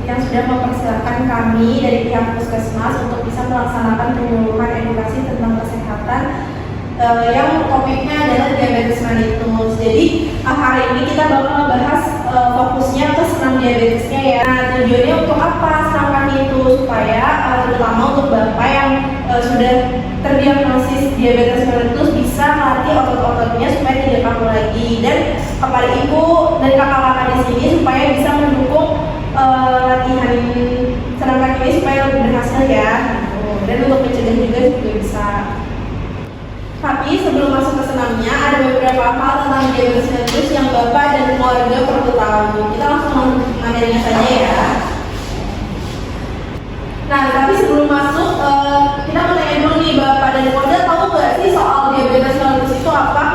yang sudah mempersilahkan kami dari pihak Puskesmas untuk bisa melaksanakan penyuluhan edukasi tentang kesehatan yang topiknya adalah diabetes mellitus. Jadi hari ini kita bakal membahas fokusnya ke senam diabetesnya ya. Nah, tujuannya untuk apa senam kami itu? Supaya terutama untuk bapak yang sudah terdiagnosis diabetes mellitus bisa melatih otot-ototnya supaya tidak kaku lagi, dan kepada ibu dan kakak-kakak di sini supaya bisa mendukung latihan senam kaki ini supaya lebih berhasil ya. Dan untuk mencegah juga bisa. Tapi sebelum masuk ke senamnya, ada beberapa hal tentang diabetes mellitus yang bapak dan keluarga perlu tahu. Kita langsung materinya saja ya. Nah, tapi sebelum masuk, kita mau tanya dulu nih, bapak dan keluarga tahu nggak sih soal diabetes mellitus itu apa?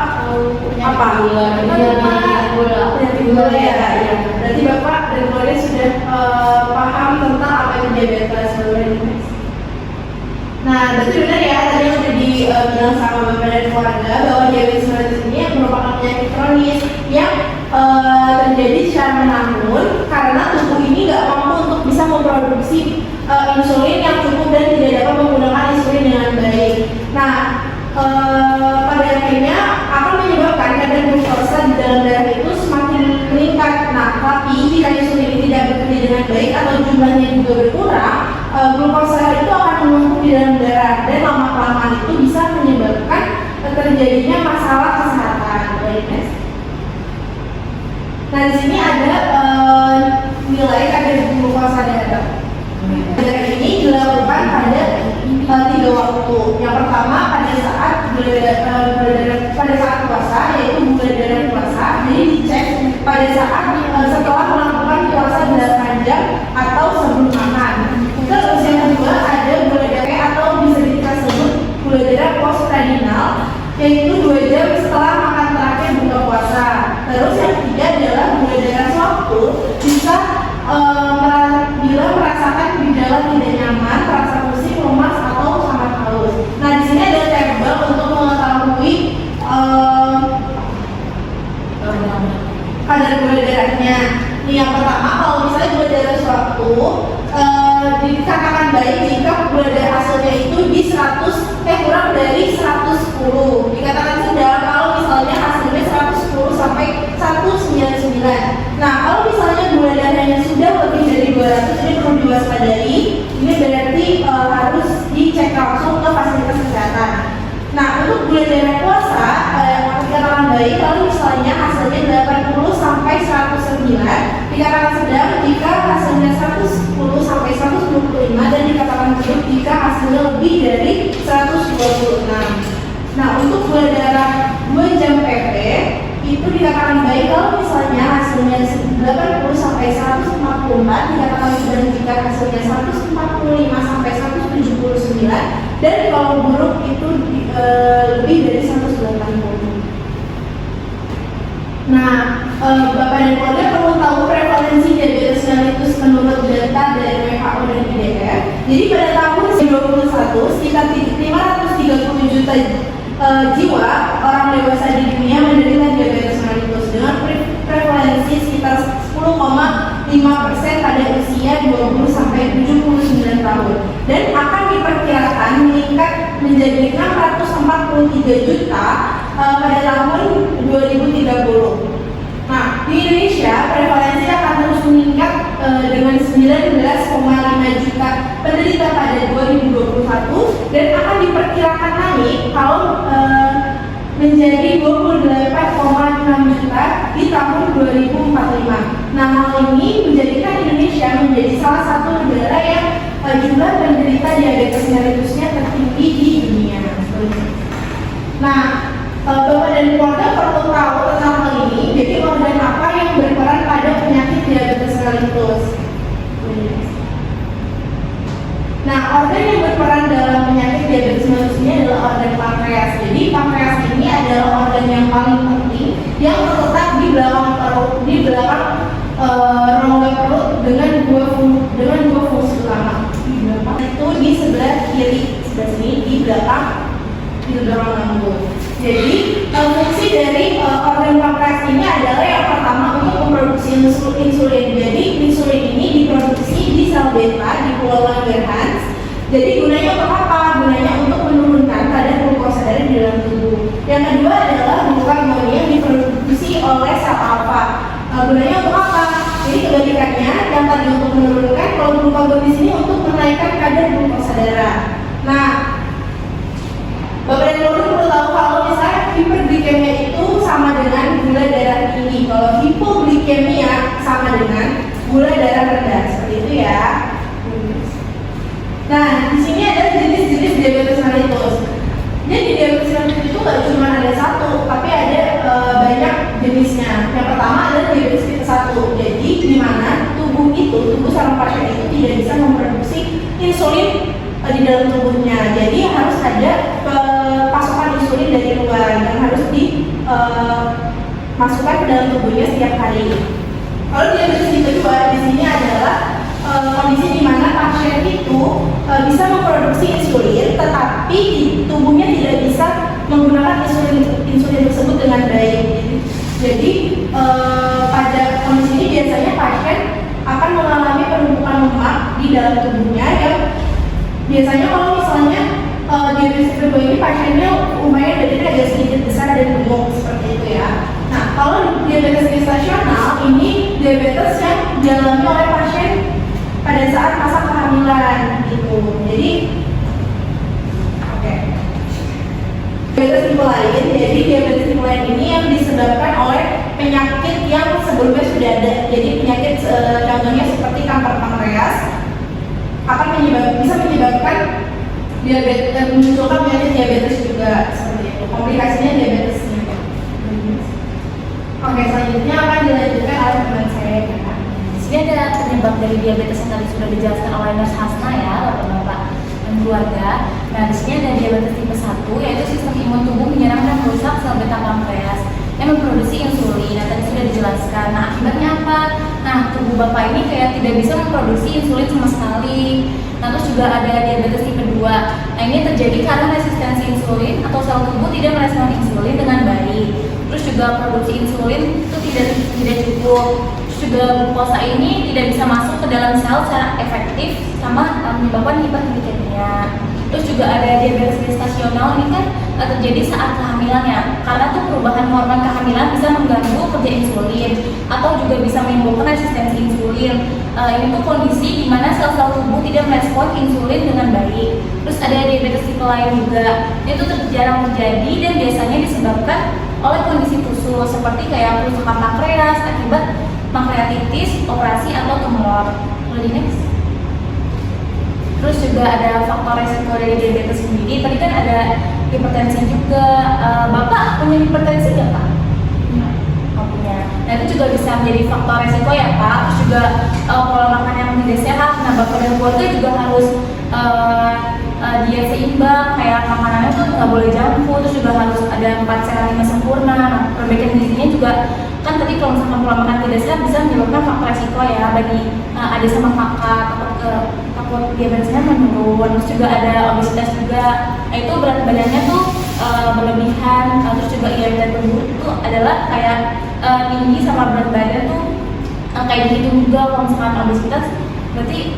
Apa? Penyakit gula ya. Berarti bapak dan keluarga sudah paham tentang apa itu diabetes mellitus. Nah, berarti benar ya tadi yang udah dibilang sama bapak dan keluarga bahwa diabetes mellitus ini merupakan penyakit kronis yang terjadi secara menahun karena tubuh ini nggak mampu untuk bisa memproduksi insulin yang cukup dan tidak dapat menggunakan insulin dengan baik. Nah, pada akhirnya akan menyebabkan kadar glukosa di dalam darah itu semakin meningkat. Nah, tapi jika insulin ini tidak bekerja dengan baik atau jumlahnya juga berkurang, glukosa itu akan menumpuk di dalam darah dan lama-kelamaan itu bisa menyebabkan terjadinya masalah kesehatan. Nah, di sini ada nilai kadar glukosa darah. Kadar ini dilakukan pada 3 waktu. Yang pertama pada saat puasa, yaitu gula darah puasa. Jadi dicek pada saat setelah melakukan puasa 8 jam atau sebelum makan. Terus yang kedua ada gula darah atau bisa kita sebut gula darah postprandial, yaitu 2 jam setelah makan terakhir buka puasa. Terus yang ketiga adalah gula darah sewaktu, bisa bila merasakan gejala tidak nyaman, rasa pusing, lemas atau sangat haus. Nah, di sini ada tabel untuk mengetahui kadar gula darahnya. Ini yang pertama, kalau misalnya gula darah sewaktu dikatakan baik jika gula darah hasilnya itu di kurang dari 110. Dikatakan sedang kalau misalnya hasilnya 110 sampai 199. Nah, kalau misalnya gula darahnya sudah lebih dari 200, ini perlu diwaspadai. Ini berarti harus dicek langsung ke fasilitas kesehatan. Nah, untuk gula darah puasa dikatakan baik kalau misalnya hasilnya 80 sampai 109, dikatakan sedang jika hasilnya 110 sampai 125, dan dikatakan buruk jika hasilnya lebih dari 126. Nah, untuk gula darah 2 jam PP itu dikatakan baik kalau misalnya hasilnya 80 sampai 144, dikatakan sedang jika hasilnya 145 sampai 179, dan kalau buruk itu lebih dari 180. Nah, bapak dan keluarga perlu tahu prevalensi diabetes mellitus menurut data dari WHO dan IDF. Jadi pada tahun 2021 sekitar 530 juta jiwa orang dewasa di dunia menderita diabetes mellitus dengan prevalensi sekitar 10,5% pada usia 20 sampai 79 tahun, dan akan diperkirakan meningkat menjadi 643 juta pada tahun 2030. Nah, di Indonesia prevalensi akan terus meningkat dengan 19,5 juta penderita pada 2021, dan akan diperkirakan naik kalau menjadi 28,6 juta di tahun 2045. Nah, hal ini menjadikan Indonesia menjadi salah satu negara yang jumlah penderita diabetes mellitusnya tertinggi di dunia. Nah, bapak dan keluarga perlu tahu tentang hal ini. Jadi organ apa yang berperan pada penyakit diabetes mellitus? Nah, organ yang berperan dalam penyakit diabetes mellitus ini adalah organ pankreas. Jadi pankreas ini adalah organ yang paling penting yang terletak di belakang rongga perut dengan dua fungsi utama. Itu di sebelah kiri, sebelah sini di belakang lambung. Jadi fungsi dari organ pankreas ini adalah yang pertama untuk memproduksi insulin. Jadi insulin ini diproduksi menurunkan, kalau glukagon di sini untuk menaikkan kadar glukosa darah. Nah, Bapak dan Ibu perlu tahu kalau misalnya hiperglikemia itu sama dengan gula darah tinggi. Kalau hipoglikemia sama dengan gula darah rendah, seperti itu ya. Nah, di sini ada jenis-jenis diabetes mellitus. Jadi diabetes mellitus itu nggak cuma ada satu, tapi ada banyak jenisnya. Yang pertama adalah diabetes tipe 1. Jadi di mana tubuh saraf pasien itu tidak bisa memproduksi insulin di dalam tubuhnya. Jadi harus ada pasokan insulin dari luar yang harus dimasukkan ke dalam tubuhnya setiap hari. Kalau diabetes tipe 2 di sini adalah kondisi di mana pasien itu bisa memproduksi insulin, tetapi tubuhnya tidak bisa menggunakan insulin tersebut dengan baik. Jadi pada kondisi ini biasanya pasien akan mengalami penumpukan lemak di dalam tubuhnya yang biasanya kalau misalnya diabetes tipe 2 ini pasiennya umumnya badannya agak sedikit besar dan gemuk seperti itu ya. Nah, kalau diabetes gestasional ini diabetes yang dialami oleh pasien pada saat masa kehamilan gitu. Jadi diabetes tipe lain, jadi diabetes tipe lain ini yang disebabkan oleh penyakit yang sebelumnya sudah ada. Jadi penyakit contohnya seperti kanker pankreas akan bisa menyebabkan diabetes, memunculkan penyakit diabetes juga seperti itu. Komplikasinya diabetesnya. Oke, selanjutnya akan dilanjutkan oleh teman saya. Ini ada penyebab dari diabetes yang tadi sudah dijelaskan oleh Nurse Hasna ya, Bapak-bapak dan keluarga. Nah, di sini ada diabetes tipe 1, yaitu sistem imun tubuh menyerang dan merusak sel beta pankreas yang memproduksi insulin. Nah, tadi sudah dijelaskan. Nah, akibatnya apa? Nah, tubuh Bapak ini kayak tidak bisa memproduksi insulin sama sekali. Nah, terus juga ada diabetes tipe 2. Nah, ini terjadi karena resistensi insulin atau sel tubuh tidak merespon insulin dengan baik. Terus juga produksi insulin itu tidak cukup. Juga glukosa ini tidak bisa masuk ke dalam sel secara efektif sama menyebabkan hiperglikemia. Terus juga ada diabetes gestasional, ini kan terjadi saat kehamilan ya, karena tuh perubahan hormon kehamilan bisa mengganggu kerja insulin atau juga bisa menimbulkan resistensi insulin. Ini tuh kondisi di mana sel-sel tubuh tidak merespon insulin dengan baik. Terus ada diabetes tipe lain juga, itu jarang terjadi dan biasanya disebabkan oleh kondisi khusus seperti kayak kerusakan pankreas akibat pankreatitis, operasi atau tumor. Next. Terus juga ada faktor resiko dari diabetes sendiri. Tadi kan ada hipertensi juga. Bapak punya hipertensi nggak Pak? Oh, punya. Nah, itu juga bisa menjadi faktor resiko ya Pak. Terus juga pola makan yang tidak sehat. Nah, Bapak dan keluarga juga harus diet seimbang. Kayak makanannya tuh nggak boleh junk food. Terus juga harus ada 4 sehat 5 sempurna. Nah, perbaikan gizinya juga kan tadi kalau misalkan pola makan tidak sehat bisa menyebabkan faktor resiko ya bagi adik sama kakak, takut diabetesnya menurun. Terus juga ada obesitas juga. Nah, itu berat badannya tuh berlebihan. Terus juga IMC tubuh itu adalah kayak tinggi sama berat badan tuh kayak dihitung juga. Kalau misalkan obesitas berarti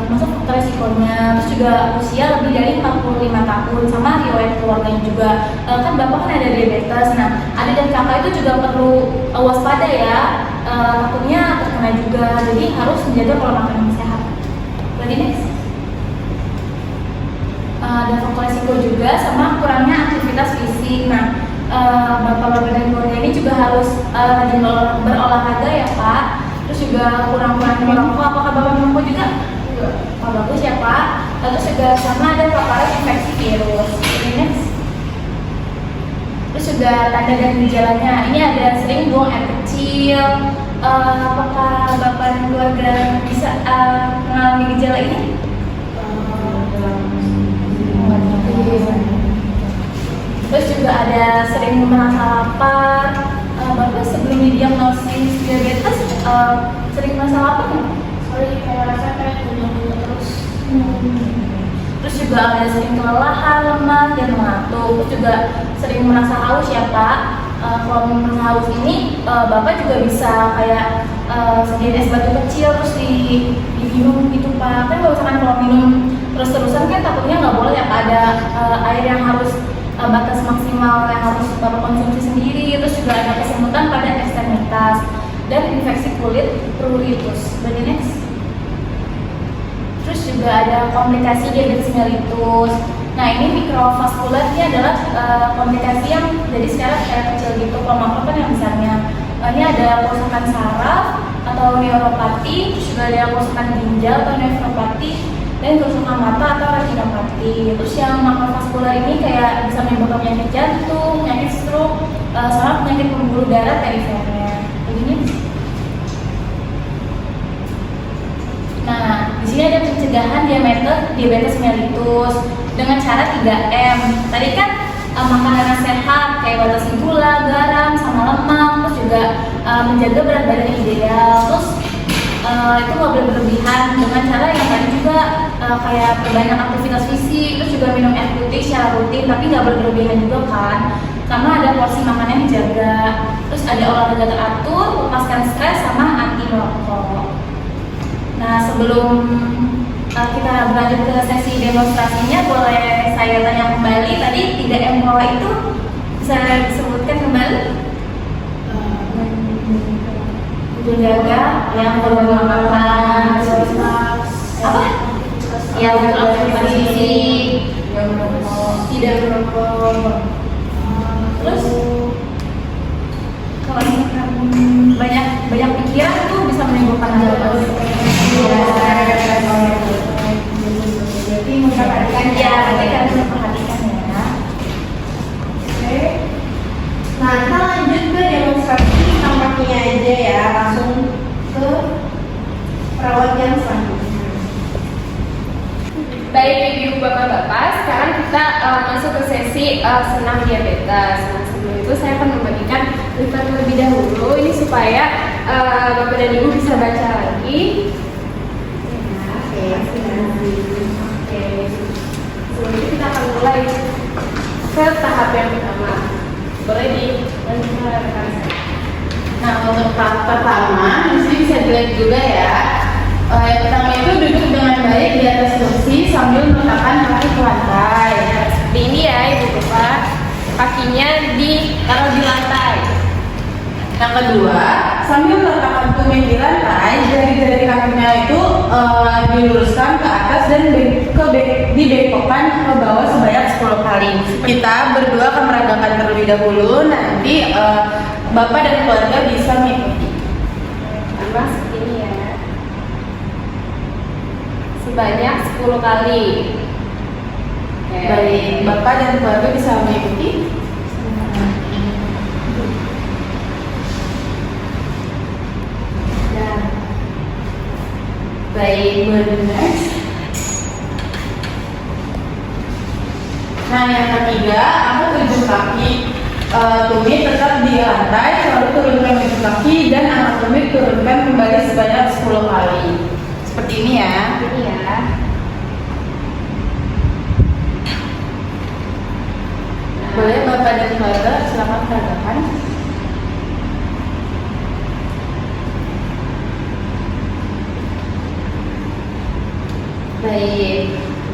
termasuk faktor resikonya. Terus juga usia lebih dari 45 tahun sama riwayat keluarganya juga. Kan Bapak kan ada diabetes. Nah, adik dan kakak itu juga perlu waspada ya, takutnya terkena juga. Jadi harus menjaga pola makan yang sehat. Berarti next. Dan faktor resiko juga sama kurangnya aktivitas fisik. Nah, Bapak-bapak dan keluarga ini juga harus rajin berolahraga ya Pak. Terus juga kurang-kurangin merokok. Apakah Bapak merokok juga? Oh, bagus ya Pak. Terus juga sama ada paparan infeksi virus. Next. Terus juga tanda dan gejalanya. Ini ada sering buang air kecil. Apakah Bapak dan keluarga bisa mengalami gejala ini? Terus juga ada sering merasa lapar. Bapak sebelum didiagnosis diabetes sering merasa lapar nggak? Sorry, kayak rasa kayak punya terus. Terus juga ada sering kelelahan, lemas, dan mengantuk. Terus juga sering merasa haus ya Pak. Kalau merasa haus ini Bapak juga bisa kayak sediain es batu kecil terus diminum gitu Pak. Kan kalau misalkan kalau minum terus-terusan kan takutnya nggak boleh ya Pak, ada air yang harus batas maksimal yang harus Bapak konsumsi sendiri. Terus juga ada kesemutan pada ekstremitas dan infeksi kulit pruritus. Berarti next. Terus juga ada komplikasi diabetes mellitus. Nah ini mikrovaskular ini adalah komplikasi yang jadi secara kecil gitu. Kalau makro kan yang misalnya ini ada kerusakan saraf atau neuropati, terus juga ada kerusakan ginjal atau nefropati, dan kerusakan mata atau retinopati. Terus yang makrovaskular ini kayak bisa menyebabkan penyakit jantung, penyakit stroke, sama penyakit pembuluh darah perifernya. Begini. Nah, di sini ada pencegahan diabetes mellitus dengan cara 3M. Tadi kan makanan yang sehat kayak batasi gula, garam, sama lemak, terus juga menjaga berat badan yang ideal. Terus itu nggak boleh berlebihan dengan cara yang tadi juga kayak perbanyak aktivitas fisik, terus juga minum air putih secara rutin, tapi nggak berlebihan juga kan. Sama ada porsi makanan yang dijaga, terus ada olahraga teratur, lepaskan stres, sama anti merokok. Nah sebelum kita berlanjut ke sesi demonstrasinya, boleh saya tanya kembali tadi 3M bawah itu bisa disebutkan kembali? Menjaga yang bermanfaat, apa? Yang beraktivitas fisik, tidak merokok. Terus kalau banyak pikiran tuh bisa menimbulkan diabetes. Jadi memperhatikan ya, nanti kalian memperhatikan ya. Oke. Nah, kita lanjut ke demonstrasi tampaknya aja ya, langsung ke perawat yang selanjutnya. Baik ibu bapak-bapak, sekarang kita masuk ke sesi senam diabetes. Nah sebelum itu saya akan membagikan berita terlebih dahulu ini supaya bapak dan ibu bisa baca lagi. Oke. Sebelum itu kita akan mulai ke tahap yang pertama. Boleh dilanjutkan rekan saya. Nah, untuk tahap pertama, di sini bisa dilihat juga ya. Yang pertama itu duduk dengan baik di atas kursi sambil meletakkan kaki ke lantai. Seperti ini ya ibu bapak, kakinya ditaruh di lantai. Yang kedua, sambil meletakkan tumit di lantai, jari-jari kakinya itu diluruskan ke atas dan dibengkokkan ke bawah sebanyak 10 kali. Kita berdua akan meragakan terlebih dahulu, nanti Bapak dan keluarga bisa mengikuti. Sama seperti ini ya. Sebanyak 10 kali. Oke. Baik, Bapak dan keluarga bisa mengikuti. Baik, benar. Nah, yang ketiga, angkat ujung kaki tumit tetap di lantai, lalu turunkan ujung kaki dan angkat tumit turunkan kembali sebanyak 10 kali. Seperti ini ya. Ini ya. Boleh Bapak dan keluarga silakan peragakan. Baik.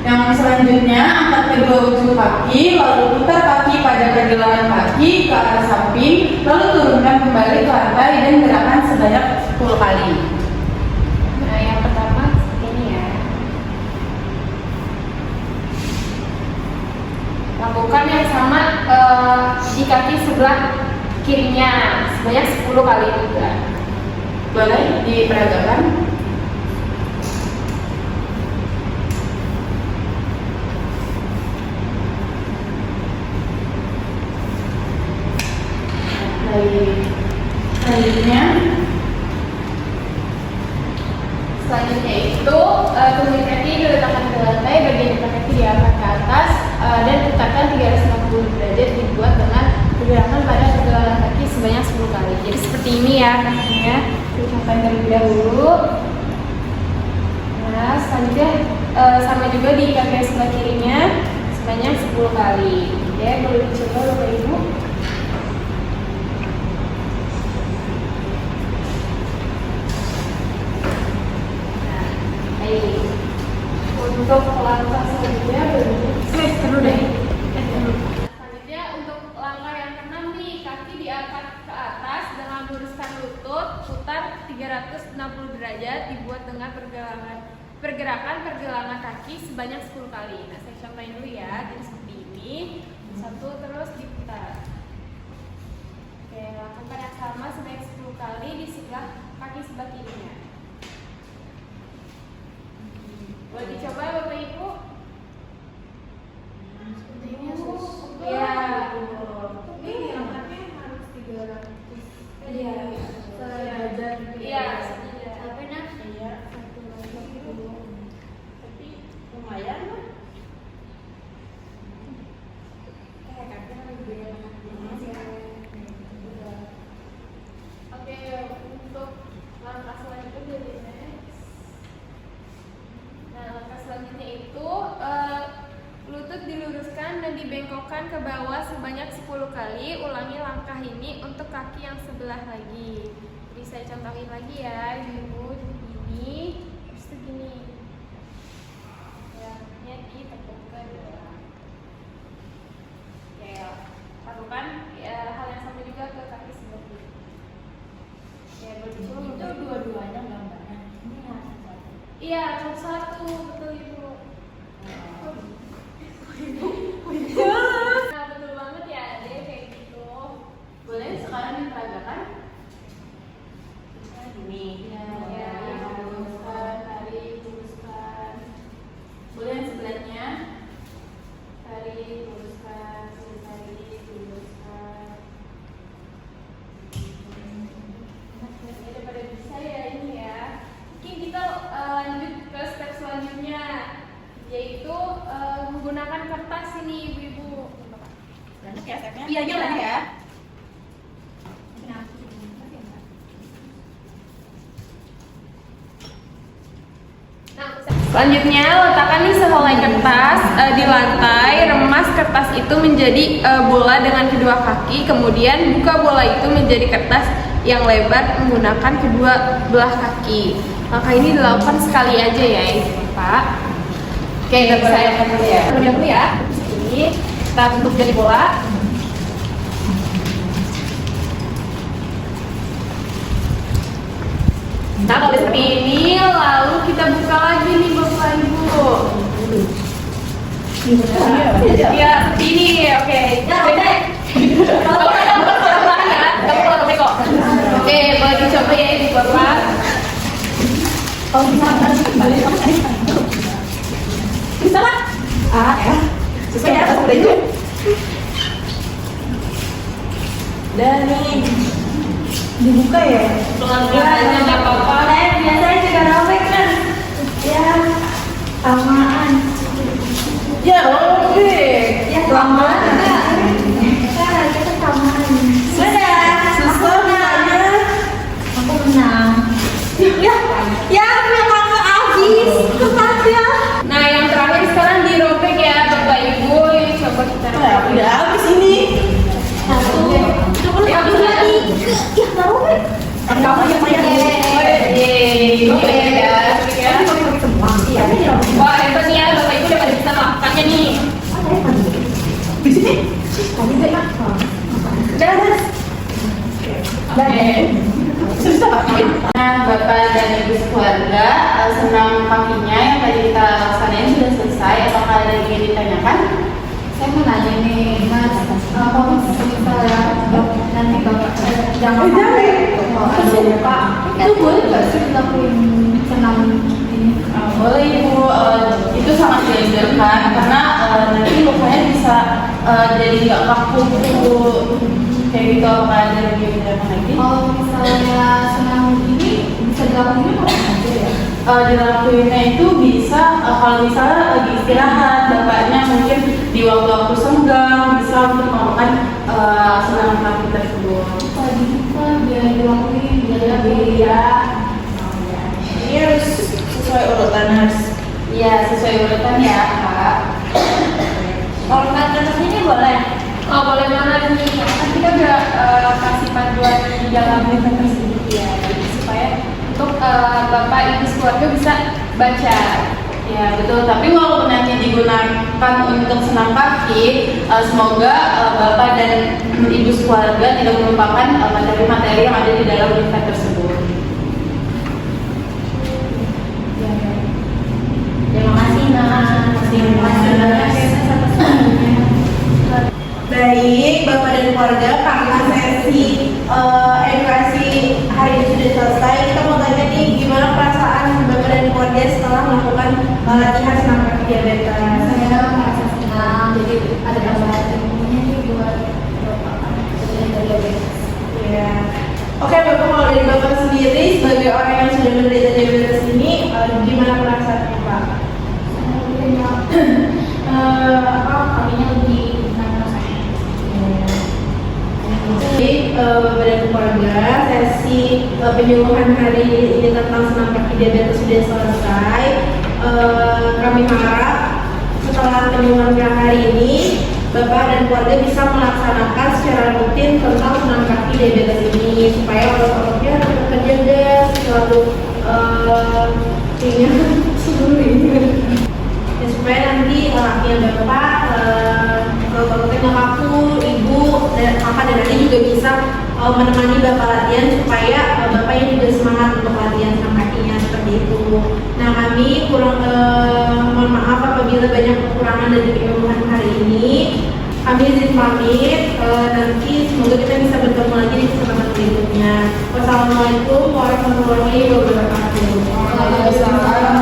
Yang selanjutnya, angkat kedua ujung kaki, lalu putar kaki pada pergelangan kaki ke arah samping, lalu turunkan kembali ke lantai dan gerakan sebanyak 10 kali. Nah, yang pertama seperti ini ya. Lakukan yang sama di kaki sebelah kirinya sebanyak 10 kali juga. Boleh diperagakan. Selanjutnya itu tumit kaki diletakkan ke lantai, bagian depan kaki diangkat ke atas dan putarkan 360 derajat dibuat dengan pergerakan pada pergelangan kaki sebanyak 10 kali. Jadi seperti ini ya kakinya. Diucapkan terlebih dahulu. Nah, selanjutnya sama juga di kaki sebelah kirinya sebanyak 10 kali. Oke, boleh dicoba Bapak Ibu. Untuk langkah selanjutnya selanjutnya untuk langkah yang keenam nih, kaki diangkat ke atas dengan luruskan lutut, putar 360 derajat dibuat dengan pergelangan gerakan pergelangan kaki sebanyak 10 kali. Nah, saya contohin dulu ya. Jadi seperti ini. Satu, terus diputar. Oke, lakukan yang sama sebanyak 10 kali di sebelah kaki sebelah kirinya. Boleh dicoba Bapak Ibu? Seperti ini ya, Sus. Iya. Ini angkatnya harus 300. Iya. Sejajar gitu. Iya. Tapi nah, iya. Satu lagi dulu. Tapi lumayan lah. Kakaknya lebih enak. Oke, untuk langkah selanjutnya dari next. Nah, langkah selanjutnya itu lutut diluruskan dan dibengkokkan ke bawah sebanyak 10 kali. Ulangi langkah ini untuk kaki yang sebelah lagi. Jadi saya contohin lagi ya, Ibu. Gini, terus tuh gini. Ya, ditekuk ke bawah. Oke, lakukan hal yang sama juga ke kaki sebelah kiri. Ya, begitu. Itu dua-duanya gambarnya. Ini harus satu. Iya, satu, betul Ibu. Nah, betul banget ya, Ade, kayak gitu. Boleh sekarang diperagakan? Ini. Ya. Luruskan, tarik, luruskan. Boleh yang sebelahnya? Tarik, luruskan, tarik, luruskan. Ya, daripada bisa ya ini ya. Mungkin kita lanjut ke step selanjutnya, yaitu menggunakan kertas ini Ibu-ibu. Banyak ya stepnya? Iya, jangan ya. Nah, selanjutnya letakkan nih sehelai kertas di lantai, remas kertas itu menjadi bola dengan kedua kaki, kemudian buka bola itu menjadi kertas yang lebar menggunakan kedua belah kaki. Langkah ini dilakukan sekali aja ya Pak. Oke, saya akan dulu ya. Terlebih dahulu ya. Ini kita bentuk jadi bola. Nah, kalau seperti ini, lalu kita buka lagi nih Bapak Ibu. Ya, seperti ini. Oke. Kalau ada pelan-pelan ya, kamu kalau kok. Oke, boleh dicoba ya Ibu Bapak. Bisa lah. Ya. Sesuai ya, udah itu. Dan nih dibuka ya. Pelan-pelan aja nggak apa-apa. Biasanya juga robek kan. Ya, samaan. Ya robek. Ya samaan. Kan kita samaan. Sudah. Susah misalnya. Aku menang. Ya memang habis kertasnya. Nah, yang terakhir sekarang dirobek ya Bapak Ibu. Ini coba kita robek. Udah habis ini. Satu. Ya habis lagi. Ya robek. Kamu yang main. Oke ya. Wah, hebat nih ya Bapak Ibu udah pada bisa melakukannya nih. Di sini. Kamu enak. Oke. Nah, Bapak dan Ibu sekeluarga, senam kakinya yang tadi kita laksanain sudah selesai. Apakah ada yang ingin ditanyakan? Saya mau nanya nih, Mas. Kalau misalnya nanti Bapak jangan Pak, itu boleh nggak sih dilakuin senam ini? Boleh Ibu, itu sangat dianjurkan karena nanti lukanya bisa jadi nggak kaku kayak gitu. Apakah ada yang ingin ditanyakan lagi? Kalau misalnya senam ini bisa dilakuin apa aja ya? Dilakuinnya itu bisa kalau misalnya lagi istirahat, bapaknya mungkin di waktu-waktu senggang bisa untuk melakukan senam kaki tersebut. Kalau bisa biar dilakuin Iya. Ini harus sesuai urutan Iya, sesuai urutan ya Kak. Kalau nggak ini boleh. Oh, boleh banget nih. Kan kita udah kasih panduan di dalam buku tersebut ya. Jadi supaya untuk Bapak Ibu keluarga bisa baca. Ya betul, tapi walaupun nanti digunakan untuk senam kaki, semoga Bapak dan Ibu keluarga tidak melupakan materi-materi yang ada di dalam event tersebut. latihan senam kaki diabetes. Saya merasa senang, jadi ada tambahan ilmunya nih buat bapak yang diabetes. Ya. Oke Bapak, kalau dari Bapak sendiri sebagai orang yang sudah menderita diabetes ini, gimana perasaannya Pak? Kalinya lebih tenang rasanya. Jadi Bapak dan keluarga, sesi penyuluhan hari ini tentang senam kaki diabetes sudah selesai. Kami harap setelah penyuluhan hari ini Bapak dan keluarga bisa melaksanakan secara rutin tentang senam kaki diabetes ini supaya otot-ototnya tetap terjaga, selalu dan supaya nanti anaknya Bapak otot-ototnya nggak kaku, ibu dan kakak dan adik juga bisa menemani Bapak latihan supaya Bapaknya juga semangat untuk latihan senam kakinya seperti itu. Nah kami mohon maaf apabila banyak kekurangan dari penyuluhan hari ini. Kami izin pamit, nanti semoga kita bisa bertemu lagi di kesempatan berikutnya. Wassalamualaikum warahmatullahi wabarakatuh. Waalaikumsalam.